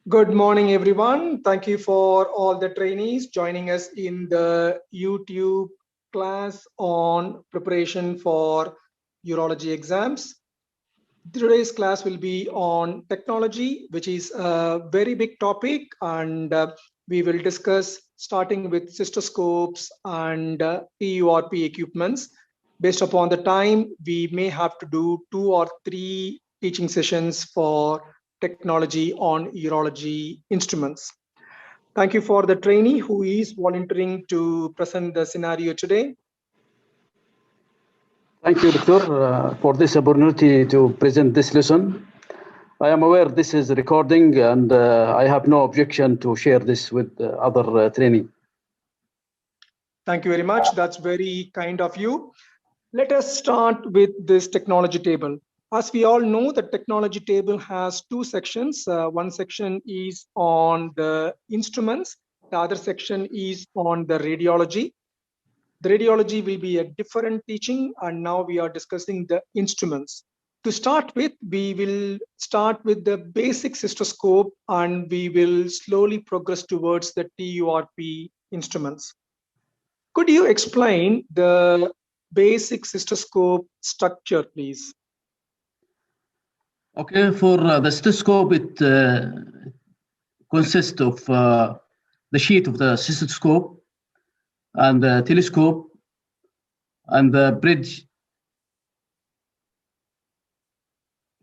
Good morning, everyone. Thank you for all the trainees joining us in the YouTube class on preparation for urology exams. Today's class will be on technology, which is a very big topic, and we will discuss starting with cystoscopes and TURP equipments. Based upon the time, we may have to do 2 or 3 teaching sessions for technology on urology instruments. Thank you for the trainee who is volunteering to present the scenario today. Thank you, Doctor, for this opportunity to present this lesson. I am aware this is recording and I have no objection to share this with other training. Thank you very much. That's very kind of you. Let us start with this technology table. As we all know, the technology table has 2 sections. One section is on the instruments. The other section is on the radiology. The radiology will be a different teaching, and now we are discussing the instruments. To start with, we will start with the basic cystoscope, and we will slowly progress towards the TURP instruments. Could you explain the basic cystoscope structure, please? Okay, for the cystoscope, it consists of the sheet of the cystoscope and the telescope and the bridge.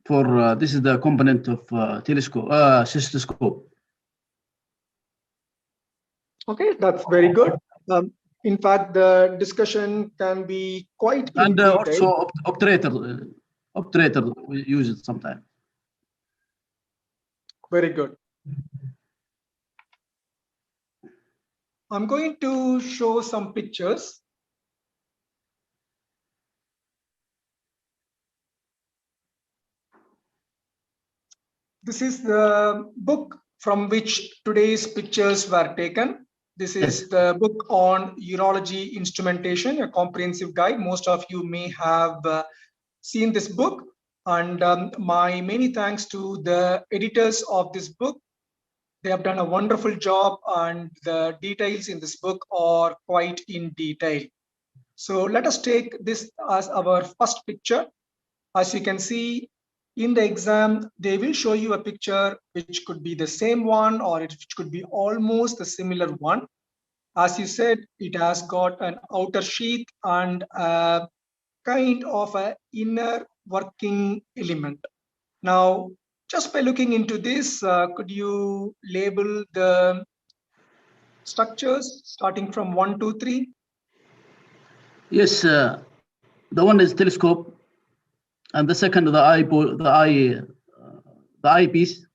For this is the component of cystoscope. Okay, that's very good. In fact, the discussion can be quite in detail. Also obturator we use it sometimes. Very good. I'm going to show some pictures. This is the book from which today's pictures were taken. This is the book on urology instrumentation, a comprehensive guide. Most of you may have seen this book, and my many thanks to the editors of this book. They have done a wonderful job, and the details in this book are quite in detail. So let us take this as our first picture. As you can see, in the exam, they will show you a picture which could be the same one, or it could be almost the similar one. As you said, it has got an outer sheath and a kind of an inner working element. Now, just by looking into this, could you label the structures starting from 1, 2, 3? Yes, the one is telescope, and the second the eyepiece,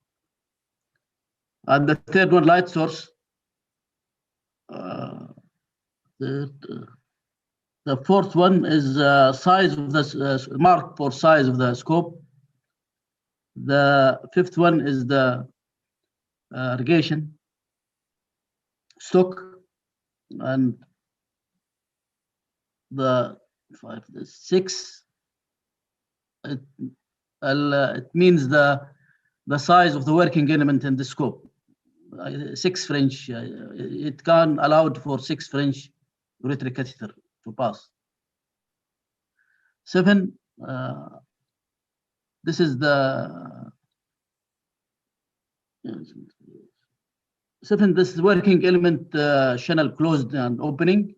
and the third one light source. The fourth one is size of the mark for size of the scope. The fifth one is the irrigation stock, and the six. It means the size of the working element in the scope. 6 French. It can allowed for 6 French ureteric catheter to pass. 7. This is the 7. This is working element channel closed and opening,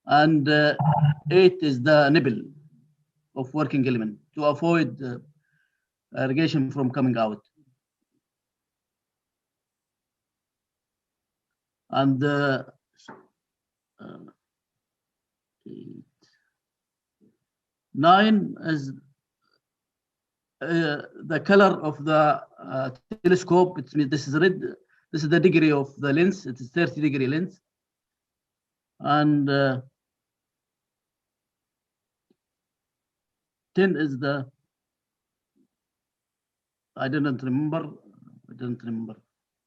and 8 is the nipple of working element to avoid irrigation from coming out. And 9 is the color of the telescope. It means this is red. This is the degree of the lens. It is 30-degree lens. And 10 is the, I don't remember. 10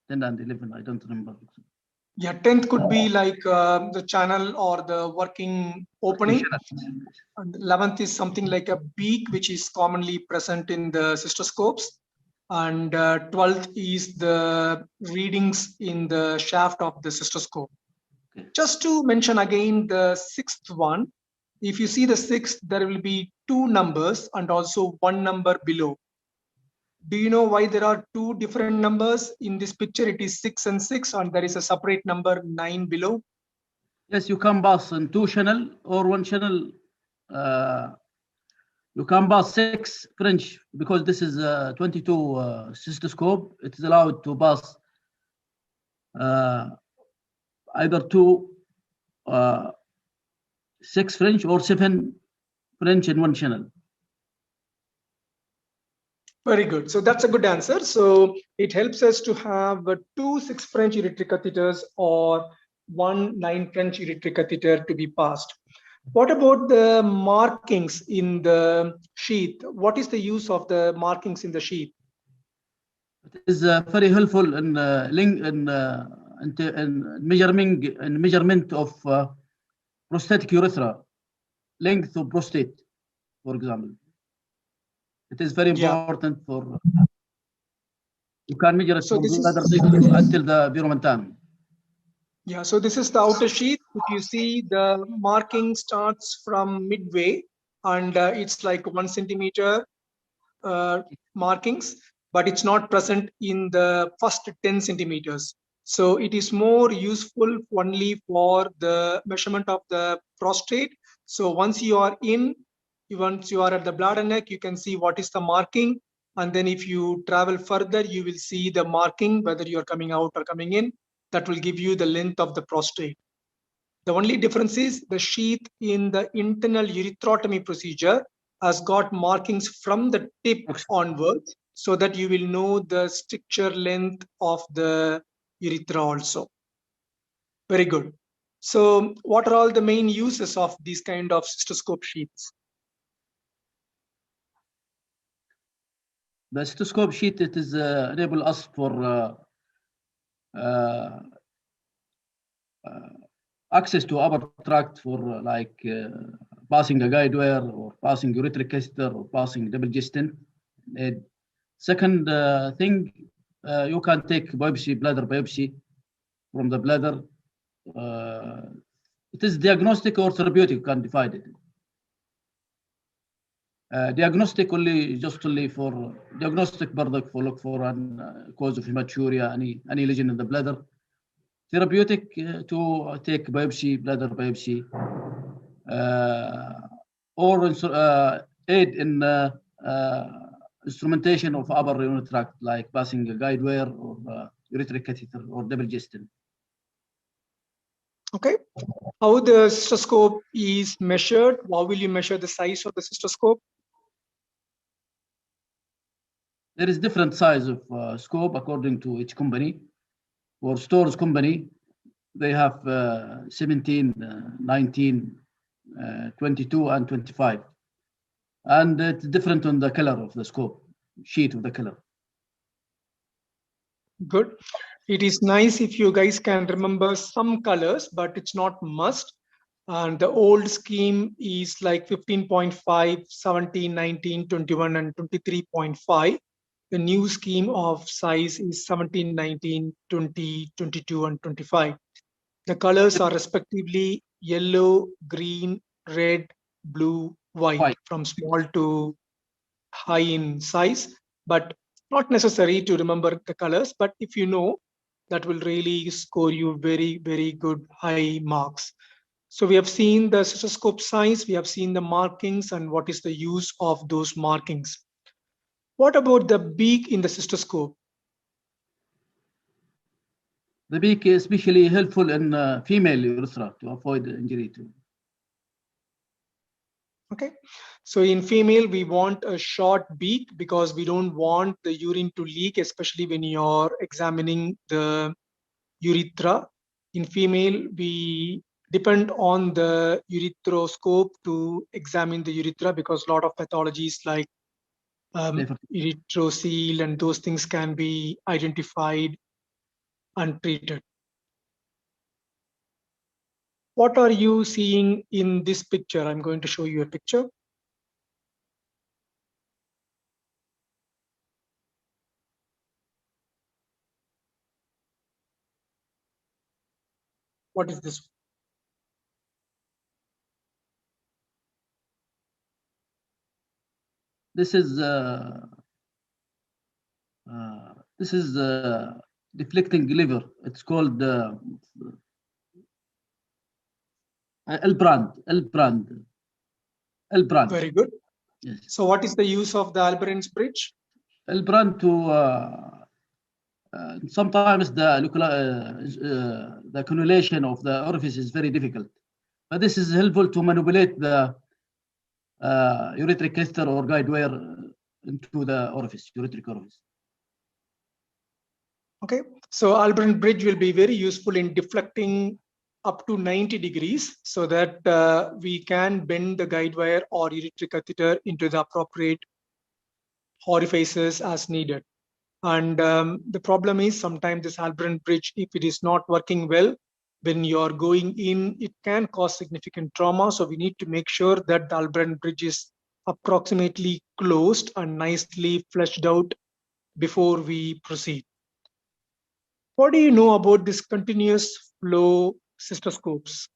and 11, I don't remember. Yeah, 10th could be like the channel or the working opening. And 11th is something like a beak, which is commonly present in the cystoscopes. and 12th is the readings in the shaft of the cystoscope. Okay. Just to mention again the 6th one, if you see the 6th, there will be 2 numbers and also 1 number below. Do you know why there are 2 different numbers? In this picture, it is 6 and 6, and there is a separate number 9 below. Yes, you can pass in 2 channel or 1 channel. You can pass 6 French because this is a 22 cystoscope. It is allowed to pass either 6 French or 7 French in 1 channel. Very good. So that's a good answer. So it helps us to have 2 6 French ureteric catheters or 1 9 French ureteric catheter to be passed. What about the markings in the sheath? What is the use of the markings in the sheath? It is very helpful in measurement of prostatic urethra, length of prostate, for example. It is very important for you can measure it from bladder until the viromentan. Yeah, so this is the outer sheath. If you see, the marking starts from midway, and it's like 1 centimeter markings, but it's not present in the first 10 centimeters. So it is more useful only for the measurement of the prostate. So once you are at the bladder neck, you can see what is the marking. And then if you travel further, you will see the marking, whether you're coming out or coming in. That will give you the length of the prostate. The only difference is the sheath in the internal urethrotomy procedure has got markings from the tip onwards, so that you will know the stricture length of the urethra also. Very good. So what are all the main uses of these kind of cystoscope sheaths? The cystoscope sheath, it is enable us for access to upper tract for like passing a guide wire or passing ureteric catheter or passing double gestin. Second thing, you can take biopsy, bladder biopsy from the bladder. It is diagnostic or therapeutic, you can divide it. Diagnostic only for diagnostic product for look for an cause of hematuria, any lesion in the bladder. Therapeutic to take biopsy, bladder biopsy, or aid in instrumentation of upper urinary tract, like passing a guide wire or ureteric catheter or double gestin. Okay. How the cystoscope is measured? How will you measure the size of the cystoscope? There is different size of scope according to each company. For Storz company, they have 17, 19, 22, and 25. And it's different on the color of the scope, sheet of the color. Good. It is nice if you guys can remember some colors, but it's not must. And the old scheme is like 15.5, 17, 19, 21, and 23.5. The new scheme of size is 17, 19, 20, 22, and 25. The colors are respectively yellow, green, red, blue, white, from small to high in size, but not necessary to remember the colors. But if you know, that will really score you very, very good high marks. So we have seen the cystoscope size, we have seen the markings and what is the use of those markings. What about the beak in the cystoscope? The beak is especially helpful in female urethra to avoid injury to. Okay, so in female, we want a short beak because we don't want the urine to leak, especially when you're examining the urethra. In female, we depend on the urethroscope to examine the urethra because a lot of pathologies like erythrocele and those things can be identified and treated. What are you seeing in this picture? I'm going to show you a picture. What is this? This is deflecting lever. It's called L-brand. Very good. Yes. So what is the use of the Albert's bridge? L-brand to sometimes the cannulation of the orifice is very difficult, but this is helpful to manipulate the urethric catheter or guide wire into the orifice, urethric orifice. Okay, so Albert bridge will be very useful in deflecting up to 90 degrees so that we can bend the guide wire or urethric catheter into the appropriate orifices as needed. And the problem is sometimes this Albert bridge, if it is not working well, when you're going in, it can cause significant trauma. So we need to make sure that the Albert bridge is approximately closed and nicely fleshed out before we proceed. What do you know about this continuous flow cystoscopes?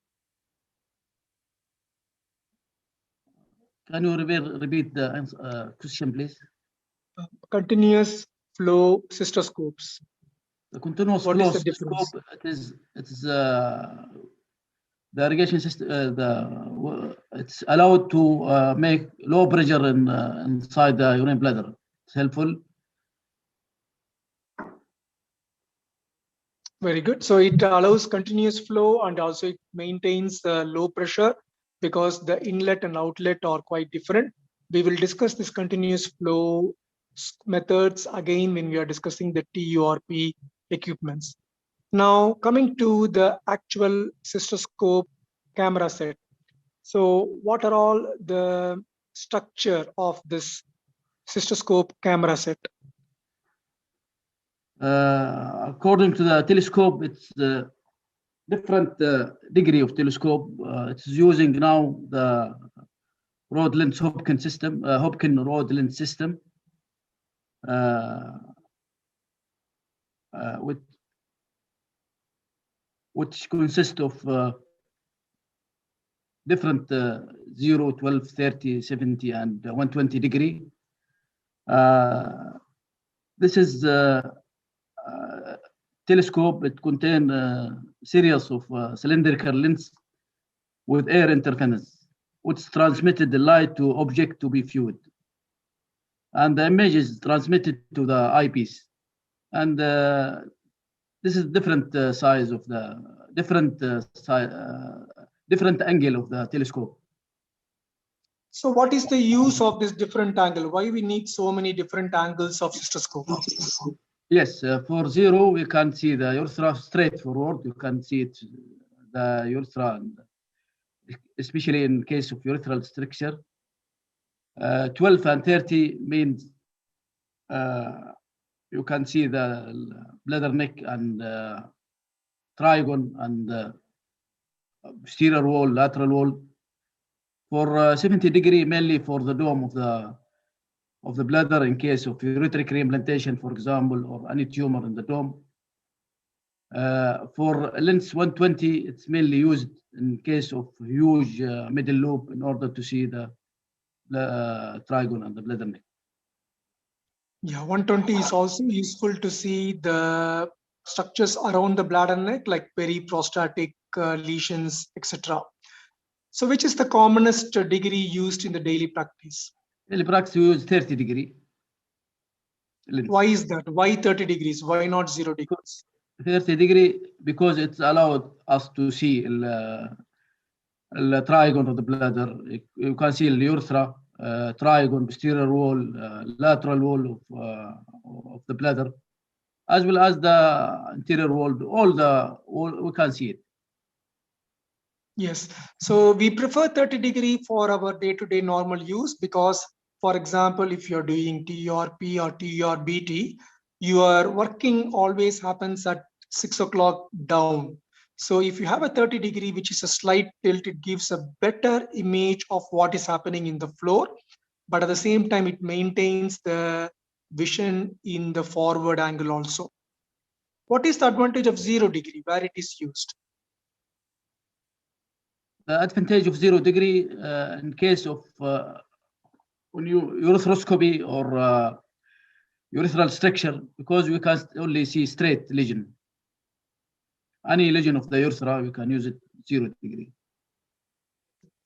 Can you repeat the question, please? Continuous flow cystoscopes. The continuous flow cystoscope, it is the irrigation system. It's allowed to make low pressure inside the urine bladder. It's helpful. Very good. So it allows continuous flow and also it maintains low pressure because the inlet and outlet are quite different. We will discuss this continuous flow methods again when we are discussing the TURP equipments. Now coming to the actual cystoscope camera set. So what are all the structure of this cystoscope camera set? According to the telescope, it's the different degree of telescope. It's using now the rod lens Hopkin system, Hopkin rod lens system, which consists of different 0, 12, 30, 70, and 120 degree. This is telescope. It contains a series of cylindrical lens with air interference, which transmitted the light to object to be viewed. And the image is transmitted to the eyepiece. And this is different size of the different angle of the telescope. So what is the use of this different angle? Why we need so many different angles of cystoscope? Yes, for 0, we can see the urethra straight forward. You can see it, the urethra, especially in case of urethral stricture. 12 and 30 means you can see the bladder neck and trigon and posterior wall, lateral wall. For 70 degree, mainly for the dome of the bladder in case of ureteric reimplantation, for example, or any tumor in the dome. For lens 120, it's mainly used in case of huge middle lobe in order to see the trigon and the bladder neck. Yeah, 120 is also useful to see the structures around the bladder neck, like periprostatic lesions, etc. So which is the commonest degree used in the daily practice? Daily practice, we use 30 degree. Lens. Why is that? Why 30 degrees? Why not 0 degrees? 30 degree, because it's allowed us to see the trigon of the bladder. You can see the urethra, trigon, posterior wall, lateral wall of the bladder, as well as the anterior wall. All we can see it. Yes, so we prefer 30 degree for our day-to-day normal use because, for example, if you're doing TURP or TURBT, your working always happens at 6 o'clock down. So if you have a 30 degree, which is a slight tilt, it gives a better image of what is happening in the floor. But at the same time, it maintains the vision in the forward angle also. What is the advantage of 0 degree where it is used? the advantage of 0 degree in case of when you urothroscopy or urethral structure, because we can only see straight lesion. Any lesion of the urethra, you can use it 0 degree.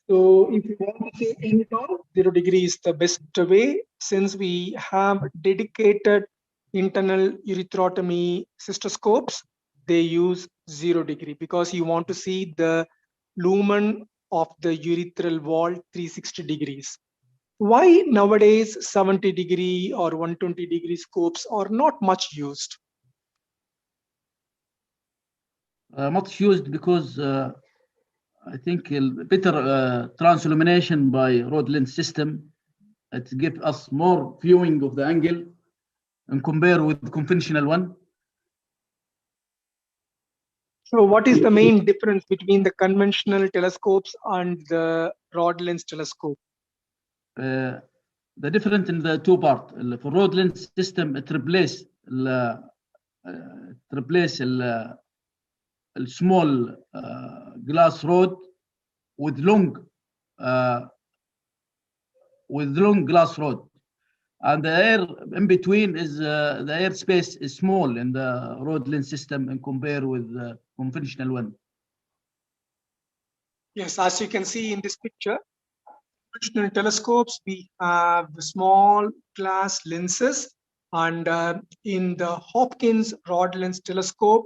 So if you want to see in it all, 0 degree is the best way, since we have dedicated internal urethrotomy cystoscopes. They use 0 degree because you want to see the lumen of the urethral wall 360 degrees. Why nowadays 70 degree or 120 degree scopes are not much used? Much used because I think better transillumination by rod lens system. It gives us more viewing of the angle and compare with the conventional one. So what is the main difference between the conventional telescopes and the rod lens telescope? The difference in the two part. For rod lens system, it replace a small glass rod with long glass rod, and the air in between is the air space is small in the rod lens system and compare with the conventional one. Yes, as you can see in this picture, conventional telescopes, we have small glass lenses, and in the Hopkins rod lens telescope,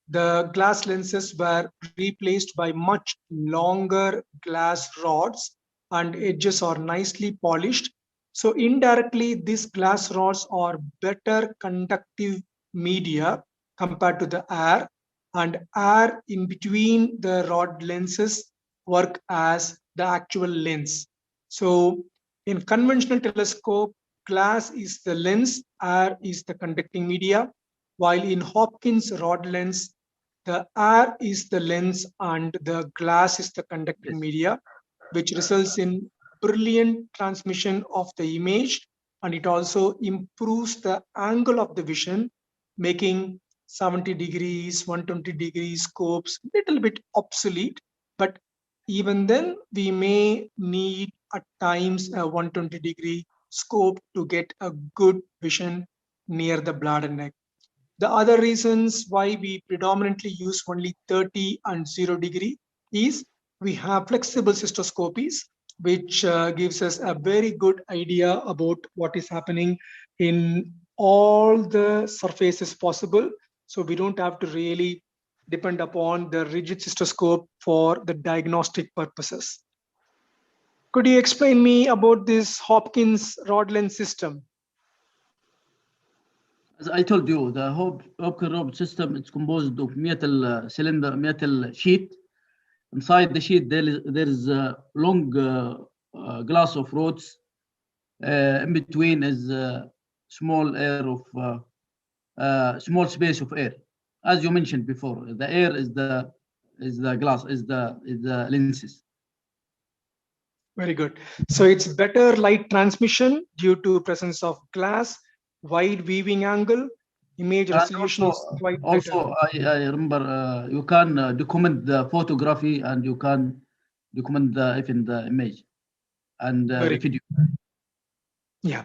the glass lenses were replaced by much longer glass rods, and edges are nicely polished. So indirectly, these glass rods are better conductive media compared to the air, and air in between the rod lenses work as the actual lens. So in conventional telescope, glass is the lens, air is the conducting media, while in Hopkins rod lens, the air is the lens and the glass is the conducting media, which results in brilliant transmission of the image, and it also improves the angle of the vision, making 70 degrees, 120 degrees scopes little bit obsolete. But even then, we may need at times a 120 degree scope to get a good vision near the bladder neck. The other reasons why we predominantly use only 30 and 0 degree is we have flexible cystoscopies, which gives us a very good idea about what is happening in all the surfaces possible. So we don't have to really depend upon the rigid cystoscope for the diagnostic purposes. Could you explain me about this Hopkins rod lens system? As I told you, the Hopkins rod system is composed of metal cylinder, metal sheet. Inside the sheet, there is a long glass of rods. In between is small air of small space of air. As you mentioned before, the air is the glass, is the lenses. Very good. So it's better light transmission due to presence of glass, wide viewing angle, image resolution is quite better. Also, I remember you can document the photography and you can document even the image and the video. Yeah,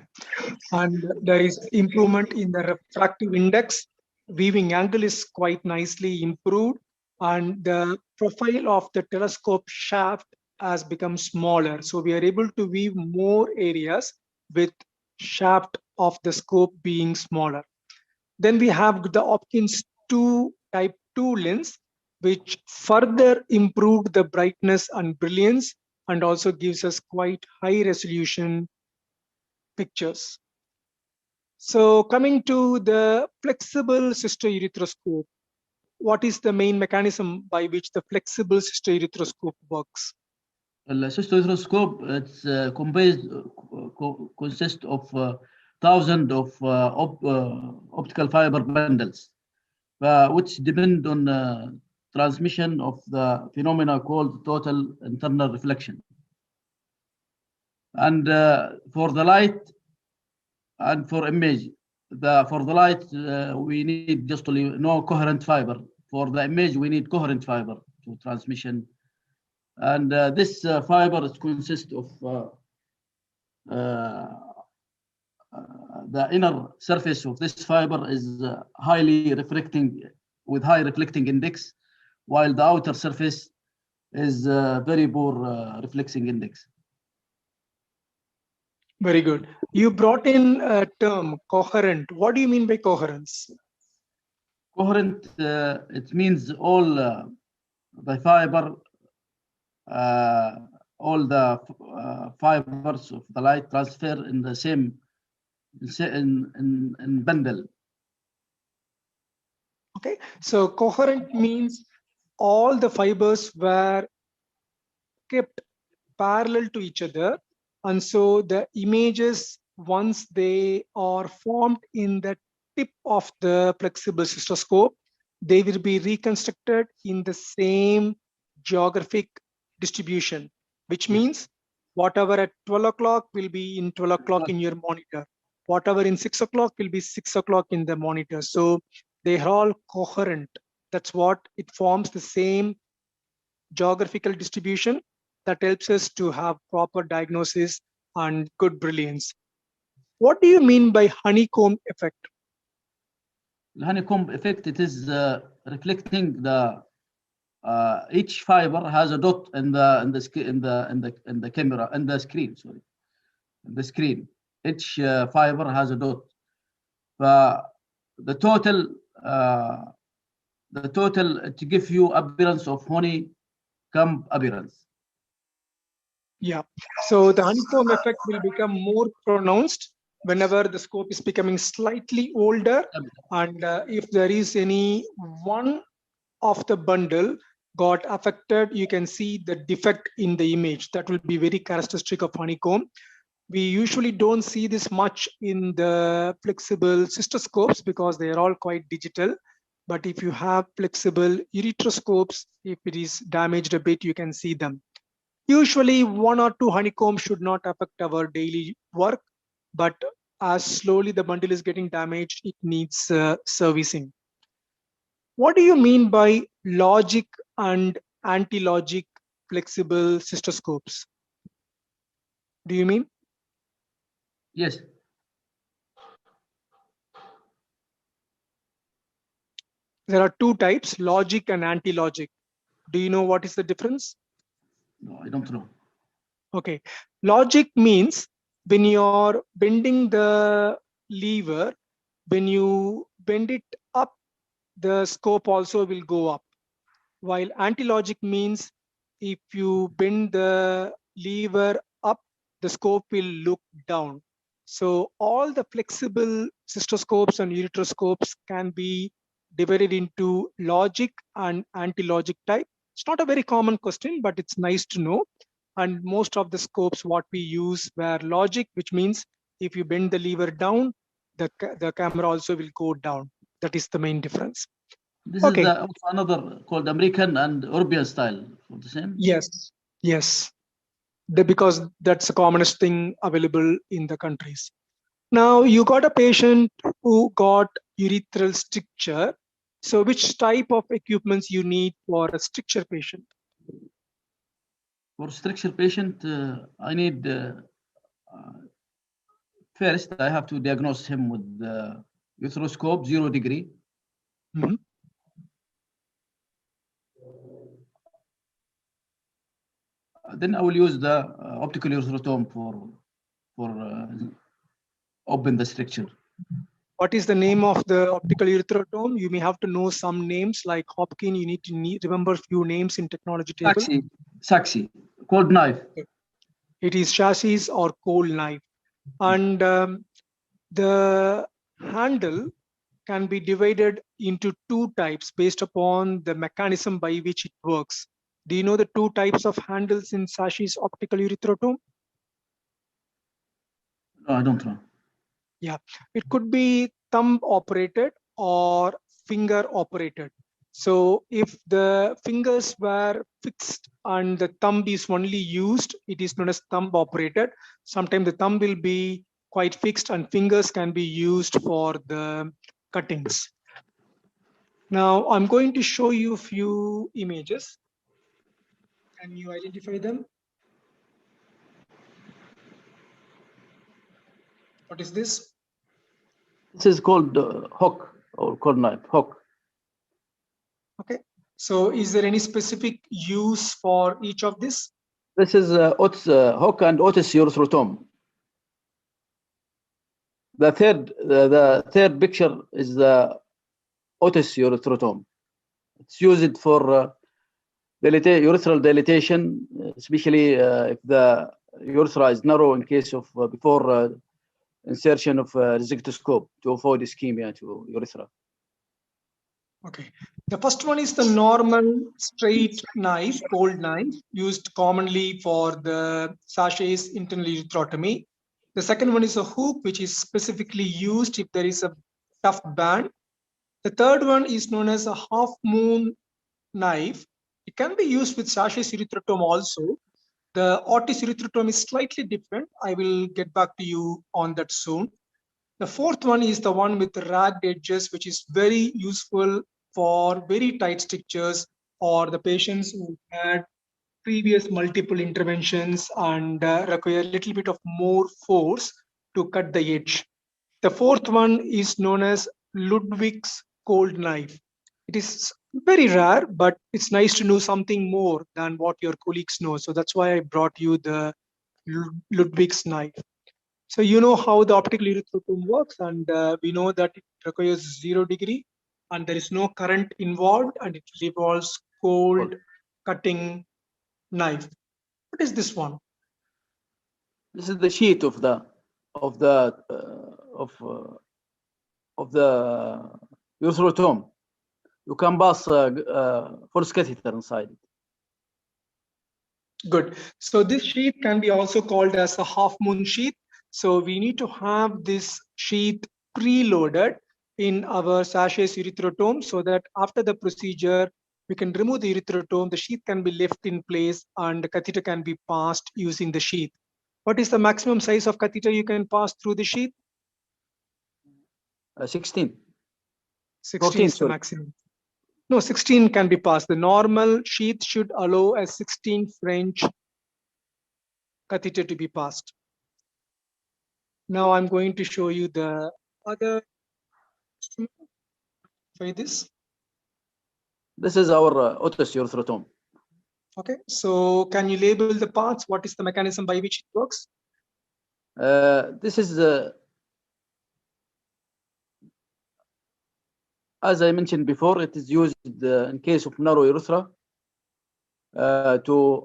and there is improvement in the refractive index. Viewing angle is quite nicely improved, and the profile of the telescope shaft has become smaller. So we are able to view more areas with shaft of the scope being smaller. Then we have the Hopkins 2 type 2 lens, which further improved the brightness and brilliance and also gives us quite high resolution pictures. So coming to the flexible cystourethroskop, what is the main mechanism by which the flexible cystourethroskop works? The cystoscope, it's consists of thousands of optical fiber bundles, which depend on transmission of the phenomena called total internal reflection. And for the light and for image, for the light, we need just only no coherent fiber. For the image, we need coherent fiber to transmission And this fiber consists of the inner surface of this fiber is highly reflecting, with high reflecting index, while the outer surface is very poor reflecting index. Very good. You brought in a term, coherent. What do you mean by coherence? Coherent, it means all the fiber, all the fibers of the light transfer in the same in bundle. Okay, so coherent means all the fibers were kept parallel to each other, and so the images, once they are formed in the tip of the flexible cystoscope, they will be reconstructed in the same geographic distribution, which means whatever at 12 o'clock will be in 12 o'clock in your monitor, whatever in 6 o'clock will be 6 o'clock in the monitor. So they are all coherent. That's what it forms, the same geographical distribution that helps us to have proper diagnosis and good brilliance. What do you mean by honeycomb effect? The honeycomb effect, it is reflecting the each fiber has a dot in the camera, in the screen, sorry, the screen. Each fiber has a dot. The total to give you appearance of honeycomb appearance. Yeah, so the honeycomb effect will become more pronounced whenever the scope is becoming slightly older, and if there is any one of the bundle got affected, you can see the defect in the image. That will be very characteristic of honeycomb. We usually don't see this much in the flexible cystoscopes because they are all quite digital. But if you have flexible urethroscopes, if it is damaged a bit, you can see them. Usually 1 or 2 honeycombs should not affect our daily work, but as slowly the bundle is getting damaged, it needs servicing. What do you mean by logic and anti-logic flexible cystoscopes? Do you mean? Yes. There are 2 types, logic and anti-logic. Do you know what is the difference? No, I don't know. Okay. Logic means when you're bending the lever, when you bend it up, the scope also will go up. While anti-logic means if you bend the lever up, the scope will look down. So all the flexible cystoscopes and urethroscopes can be divided into logic and anti-logic type. It's not a very common question, but it's nice to know. And most of the scopes what we use were logic, which means if you bend the lever down, the camera also will go down. That is the main difference. This Okay. is also another called American and European style. For the same? Yes, yes. Because that's the commonest thing available in the countries. Now you got a patient who got urethral stricture. So which type of equipments you need for a stricture patient? For stricture patient, I need first I have to diagnose him with urethrotomy 0 degree. Mhm. Then I will use the optical urethrotomy for open the stricture. What is the name of the optical urethrotomy? You may have to know some names like Hopkins. You need to remember few names in technology table. Saxi, cold knife. It is chassis or cold knife. And the handle can be divided into 2 types based upon the mechanism by which it works. Do you know the 2 types of handles in Sashi's optical urethrotomy? No, I don't know. Yeah, it could be thumb operated or finger operated. So if the fingers were fixed and the thumb is only used, it is known as thumb operated. Sometimes the thumb will be quite fixed and fingers can be used for the cuttings. Now I'm going to show you a few images. Can you identify them? What is this? This is called hook or cord knife hook. Okay. So is there any specific use for each of this? This is hook and Otis Urethrotome. The third picture is the Otis Urethrotome. It's used for urethral dilatation, especially if the urethra is narrow in case of before insertion of Cystoscope to avoid ischemia to urethra. Okay. The first one is the normal straight knife, cold knife, used commonly for the sachets internal urethrotomy. The second one is a hook, which is specifically used if there is a tough band. The third one is known as a half moon knife. It can be used with sachets urethrotomy also. The Otis urethrotomy is slightly different. I will get back to you on that soon. The fourth one is the one with the ragged edges, which is very useful for very tight strictures or the patients who had previous multiple interventions and require a little bit of more force to cut the edge. The fourth one is known as Ludwig's cold knife. It is very rare, but it's nice to know something more than what your colleagues know. So that's why I brought you the Ludwig's knife. So you know how the optical urethrotommy works, and we know that it requires 0 degree, and there is no current involved, and it revolves cold cutting knife. What is this one? This is the sheet of the urethrotommy. You can pass force catheter inside it. Good. So this sheath can be also called as a half moon sheath. So we need to have this sheath preloaded in our sachets urethrotomey so that after the procedure, we can remove the urethrotomey, the sheath can be left in place and the catheter can be passed using the sheath. What is the maximum size of catheter you can pass through the sheath? 16. 16 is the maximum. No, 16 can be passed. The normal sheath should allow a 16 French catheter to be passed. Now I'm going to show you the other instrument. Try this. This is our Otis urethrotommy. Okay, so can you label the parts? What is the mechanism by which it works? This is, as I mentioned before, it is used in case of narrow urethra to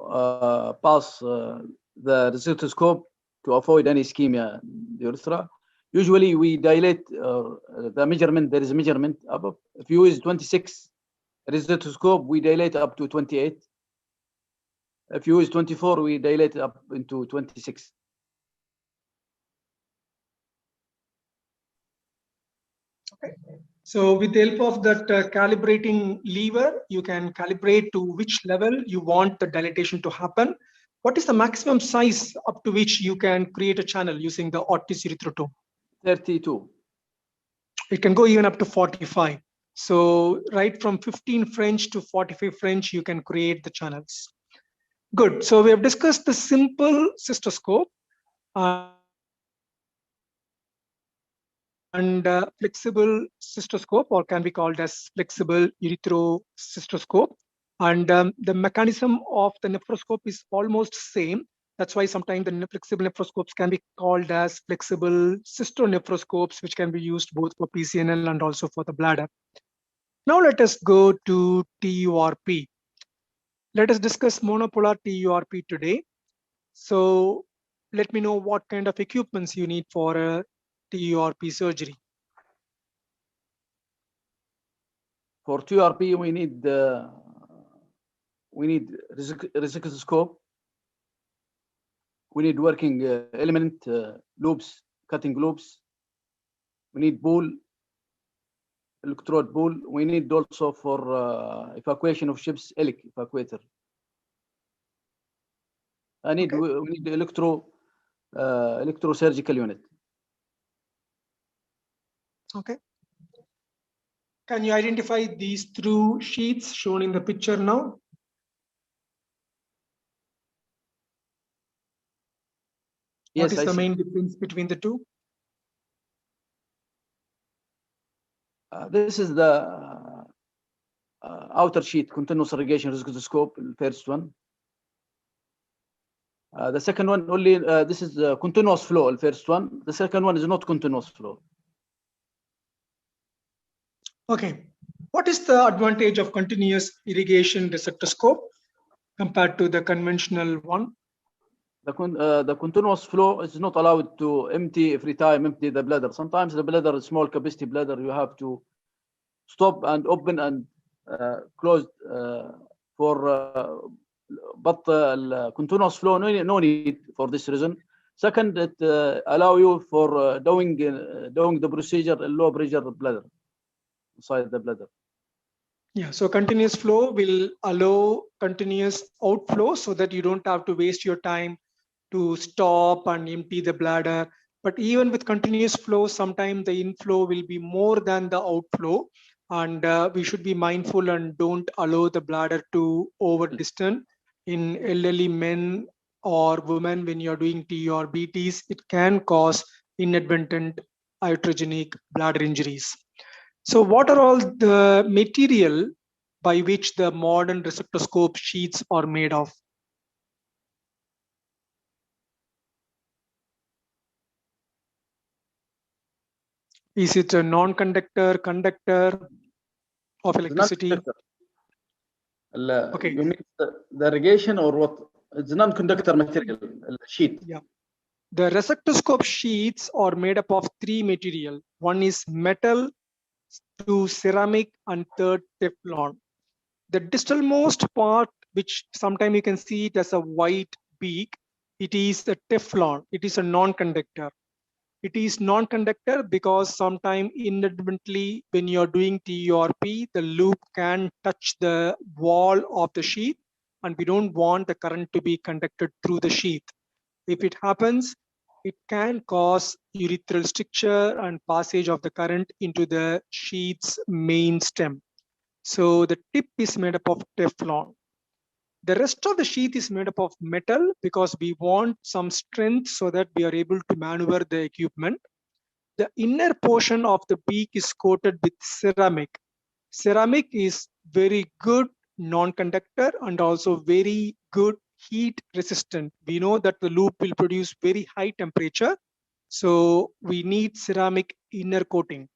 pass the cystoscope to avoid any ischemia in the urethra. Usually we dilate the measurement, there is a measurement above. If you use 26 cystoscope, we dilate up to 28. If you use 24, we dilate up into 26. Okay. So with the help of that calibrating lever, you can calibrate to which level you want the dilatation to happen. What is the maximum size up to which you can create a channel using the Otis urethrotomey? 32. It can go even up to 45. So right from 15 French to 45 French, you can create the channels. Good. So we have discussed the simple cystoscope and flexible cystoscope, or can be called as flexible urethro-cystoscope. And the mechanism of the nephroscope is almost same. That's why sometimes the flexible nephroscopes can be called as flexible cystonephroscopes, which can be used both for PCNL and also for the bladder. Now let us go to TURP. Let us discuss monopolar TURP today. So let me know what kind of equipments you need for a TURP surgery. For TURP, we need Resection, we need working element, loops, cutting loops. We need bowl, electrode bowl. We need also for evacuation of ships, evacuator. We need electrosurgical unit. Okay. Can you identify these two sheets shown in the picture now? What Yes, is I the see. main difference between the two? This is the outer sheet, continuous irrigation cystoscope, the first one. The second one only, this is continuous flow, the first one. The second one is not continuous flow. Okay. What is the advantage of continuous irrigation receptoscope compared to the conventional one? The continuous flow is not allowed to empty every time, empty the bladder. Sometimes the bladder is small capacity bladder. You have to stop and open and close but continuous flow, no need for this reason. Second, it allow you for doing the procedure in low pressure bladder, inside the bladder. Yeah, so continuous flow will allow continuous outflow so that you don't have to waste your time to stop and empty the bladder. But even with continuous flow, sometimes the inflow will be more than the outflow, and we should be mindful and don't allow the bladder to over distend. In elderly men or women, when you're doing T or BTs, it can cause inadvertent iatrogenic bladder injuries. So what are all the material by which the modern receptoscope sheets are made of? Is it a non-conductor, conductor of It's electricity? non-conductor. Okay, You mean the irrigation or what? It's non-conductor material, sheet. yeah. The receptoscope sheets are made up of three material. One is metal, two ceramic, and third Teflon. The distalmost part, which sometimes you can see it as a white beak, it is a Teflon. It is a non-conductor. It is non-conductor because sometimes inadvertently when you're doing TURP, the loop can touch the wall of the sheath, and we don't want the current to be conducted through the sheath. If it happens, it can cause urethral stricture and passage of the current into the sheath's main stem. So the tip is made up of Teflon. The rest of the sheath is made up of metal because we want some strength so that we are able to maneuver the equipment. The inner portion of the beak is coated with ceramic. Ceramic is very good non-conductor and also very good heat resistant. We know that the loop will produce very high temperature, so we need ceramic inner coating.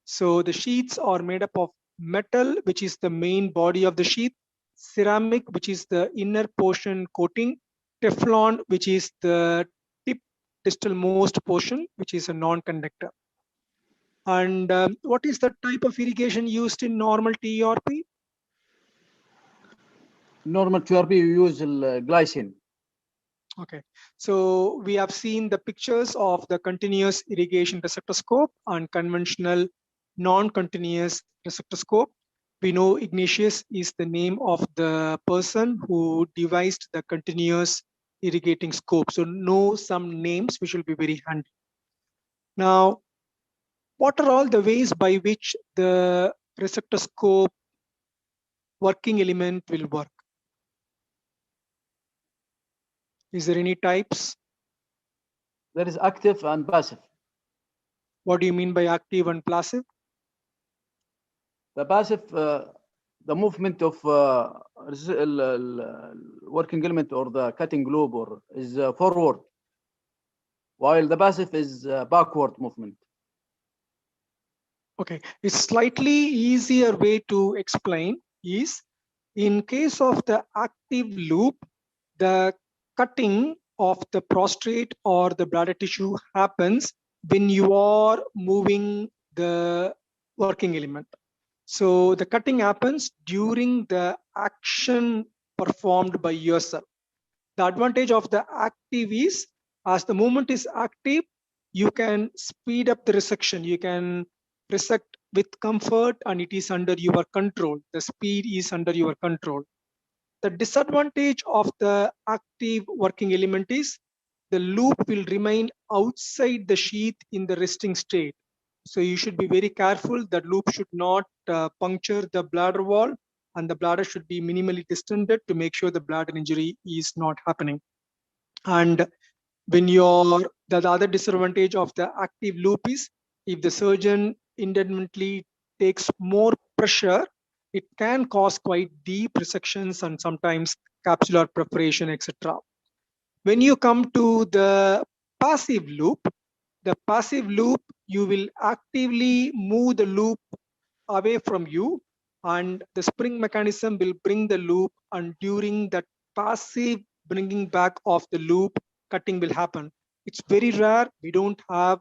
So the sheets are made up of metal, which is the main body of the sheath, ceramic, which is the inner portion coating, Teflon, which is the tip distal most portion, which is a non-conductor. And what is the type of irrigation used in normal TURP? Normal TURP, you use glycine. Okay, so we have seen the pictures of the continuous irrigation receptoscope and conventional non-continuous receptoscope. We know Ignatius is the name of the person who devised the continuous irrigating scope. So know some names which will be very handy. Now, what are all the ways by which the receptoscope working element will work? Is there any types? There is active and passive. What do you mean by active and passive? The passive, the movement of working element or the cutting loop or is forward, while the passive is backward movement. Okay, a slightly easier way to explain is in case of the active loop, the cutting of the prostate or the bladder tissue happens when you are moving the working element. So the cutting happens during the action performed by yourself. The advantage of the active is as the movement is active, you can speed up the resection. You can resect with comfort and it is under your control. The speed is under your control. The disadvantage of the active working element is the loop will remain outside the sheath in the resting state. So you should be very careful that loop should not puncture the bladder wall, and the bladder should be minimally distended to make sure the bladder injury is not happening. And When the other disadvantage of the active loop is if the surgeon independently takes more pressure, it can cause quite deep resections and sometimes capsular perforation, etc. When you come to the passive loop, you will actively move the loop away from you, and the spring mechanism will bring the loop, and during that passive bringing back of the loop, cutting will happen. It's very rare. We don't have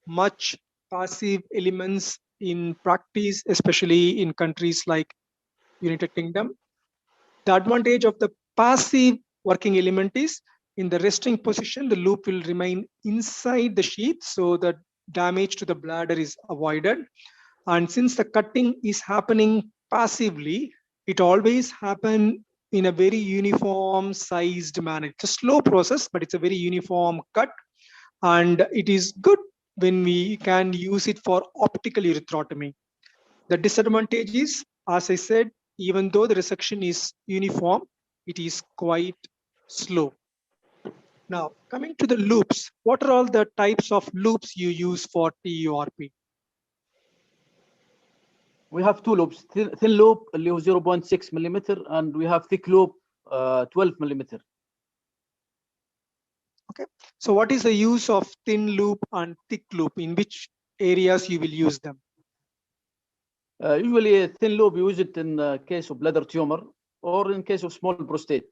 much passive elements in practice, especially in countries like United Kingdom. The advantage of the passive working element is in the resting position, the loop will remain inside the sheath, so the damage to the bladder is avoided. And since the cutting is happening passively, it always happen in a very uniform sized manner. It's a slow process, but it's a very uniform cut. And it is good when we can use it for optical urethrotomy. The disadvantage is, as I said, even though the resection is uniform, it is quite slow. Now, coming to the loops, what are all the types of loops you use for TURP? We have two loops, thin loop اللي هو 0.6 millimeter, and we have thick loop 12 millimeter. Okay, so what is the use of thin loop and thick loop? In which areas you will use them? Usually thin loop you use it in case of bladder tumor or in case of small prostate.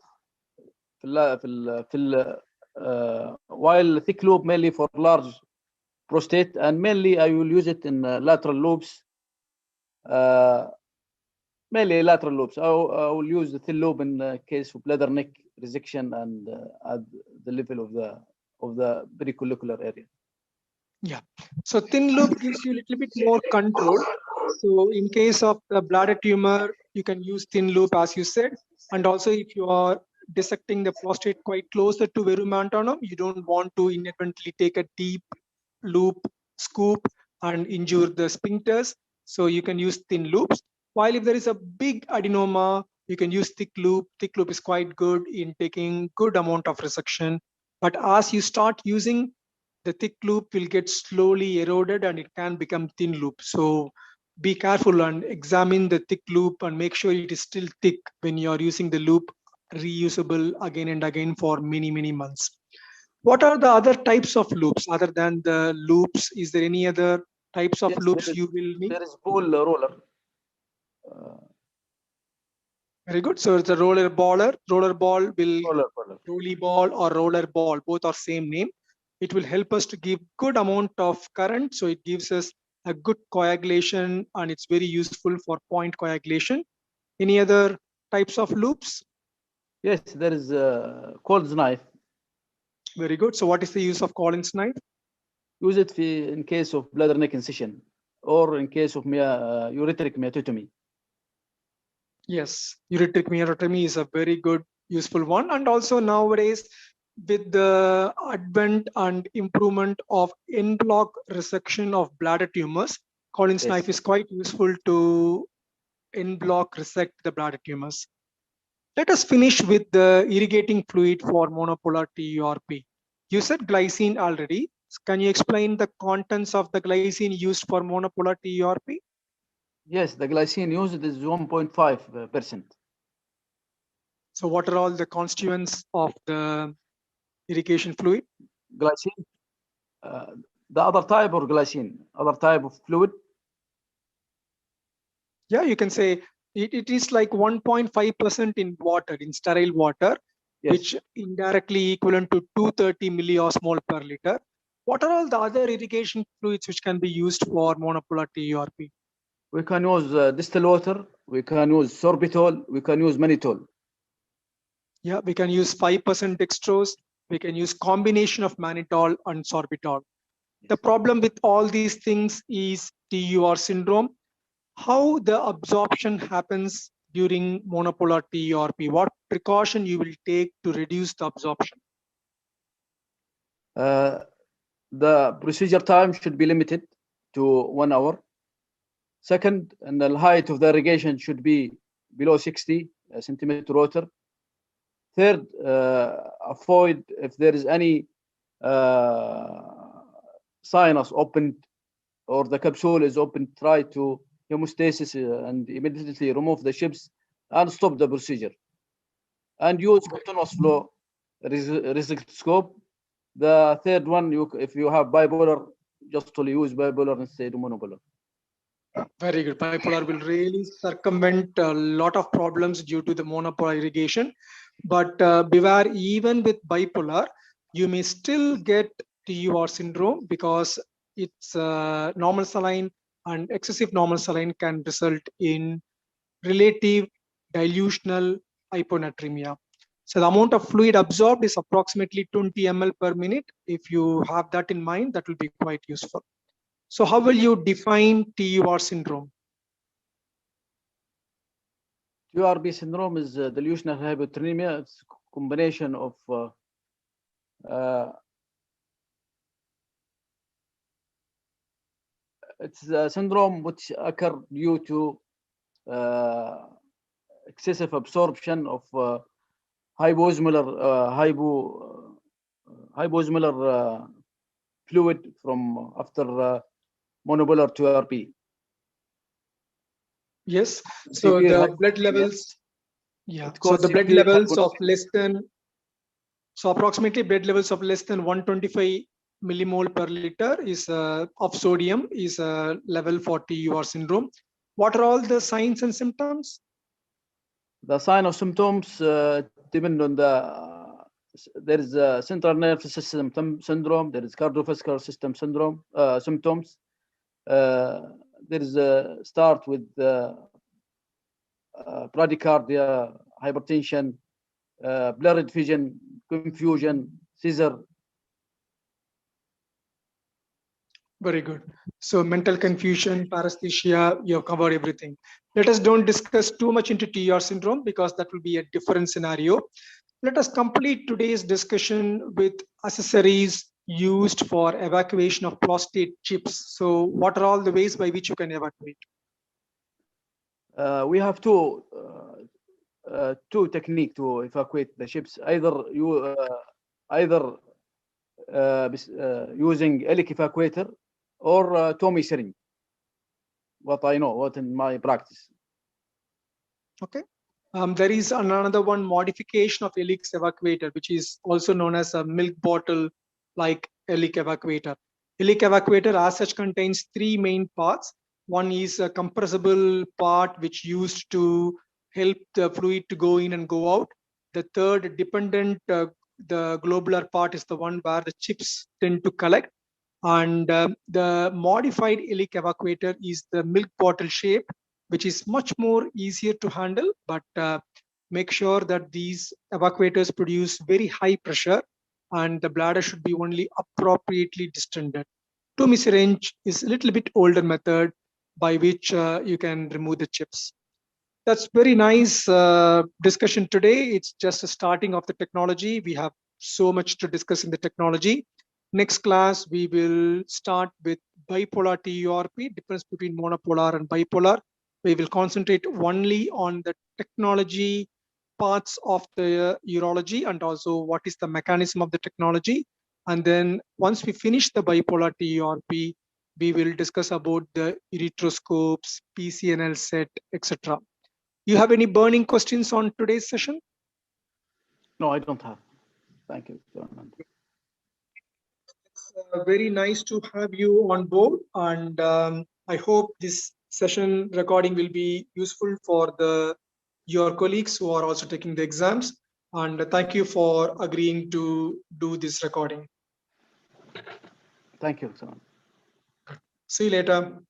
While thick loop mainly for large prostate, and mainly I will use it in lateral loops. Mainly lateral loops. I will use the thin loop in case of bladder neck resection and at the level of the pericollicular area. Yeah, so thin loop gives you a little bit more control. So in case of the bladder tumor, you can use thin loop, as you said. And also if you are dissecting the prostate quite closer to verumontanum, you don't want to inadvertently take a deep loop scoop and injure the sphincters. So you can use thin loops. While if there is a big adenoma, you can use thick loop. Thick loop is quite good in taking good amount of resection. But as you start using, the thick loop will get slowly eroded and it can become thin loop. So be careful and examine the thick loop and make sure it is still thick when you are using the loop, reusable again and again for many, many months. What are the other types of loops other than the loops? Is there any other types of loops you will need? There is ball roller. Very good. So it's a roller baller. Roller ball will Roller. ball or roller ball, both are same name. It will help us to give good amount of current. So it gives us a good coagulation and it's very useful for point coagulation. Any other types of loops? Yes, there is Cole's knife. Very good. So what is the use of Collins knife? Use it in case of bladder neck incision or in case of urethric myotomy. Yes, urethrotomy is a very good, useful one. And also nowadays, with the advent and improvement of en-bloc resection of bladder tumors, Collins knife is quite useful to en-bloc resect the bladder tumors. Let us finish with the irrigating fluid for monopolar TURP. You said glycine already. Can you explain the contents of the glycine used for monopolar TURP? Yes, the glycine used is 1.5%. So what are all the constituents of the irrigation fluid? Glycine, the other type or glycine, other type of fluid? Yeah, you can say it is like 1.5% in water, in sterile water, yes, which indirectly equivalent to 230 milliosmol per liter. What are all the other irrigation fluids which can be used for monopolar TURP? We can use distilled water, we can use sorbitol, we can use mannitol. Yeah, we can use 5% dextrose, we can use combination of mannitol and sorbitol. The problem with all these things is TUR syndrome. How the absorption happens during monopolar TURP? What precaution you will take to reduce the absorption? The procedure time should be limited to 1 hour. Second, and the height of the irrigation should be below 60 centimeter water. Third, avoid if there is any sinus opened or the capsule is open, try to hemostasis and immediately remove the chips and stop the procedure. And use continuous flow Resection. The third one, if you have bipolar, just to use bipolar instead of monopolar. Very good. Bipolar will really circumvent a lot of problems due to the monopolar irrigation. But beware, even with bipolar, you may still get TUR syndrome because it's normal saline and excessive normal saline can result in relative dilutional hyponatremia. So the amount of fluid absorbed is approximately 20 ml per minute. If you have that in mind, that will be quite useful. So how will you define TUR syndrome? TURP syndrome is delusional hyponatremia. It's a combination of it's a syndrome which occurs due to excessive absorption of hypoosmolar fluid from after monopolar TURP. Yes. So the blood levels. Yeah. So the blood levels of less than. So approximately blood levels of less than 125 millimole per liter is of sodium is a level for TUR syndrome. What are all the signs and symptoms? The sign of symptoms depend on the there is a central nervous system syndrome, there is cardiovascular system syndrome symptoms. There is a start with bradycardia, hypertension, blurred vision, confusion, seizure. Very good. So mental confusion, paresthesia, you have covered everything. Let us don't discuss too much into TUR syndrome because that will be a different scenario. Let us complete today's discussion with accessories used for evacuation of prostate chips. So what are all the ways by which you can evacuate? We have two techniques to evacuate the chips. Either using Ehrlich evacuator or Tommy syringe. What I know, what in my practice. Okay. There is another one modification of Ehrlich evacuator, which is also known as a milk bottle like Ehrlich evacuator. Ehrlich evacuator as such contains three main parts. One is a compressible part which used to help the fluid to go in and go out. The third dependent, the globular part is the one where the chips tend to collect. And the modified Ehrlich evacuator is the milk bottle shape, which is much more easier to handle, but make sure that these evacuators produce very high pressure and the bladder should be only appropriately distended. Tommy syringe is a little bit older method by which you can remove the chips. That's very nice discussion today. It's just a starting of the technology. We have so much to discuss in the technology. Next class, we will start with bipolar TURP, difference between monopolar and bipolar. We will concentrate only on the technology parts of the urology and also what is the mechanism of the technology. And then once we finish the bipolar TURP, we will discuss about the Urethrotomes, PCNL set, etc. You have any burning questions on today's session? No, I don't have. Thank you. It's very nice to have you on board, and I hope this session recording will be useful for your colleagues who are also taking the exams. And thank you for agreeing to do this recording. Thank you. See you later.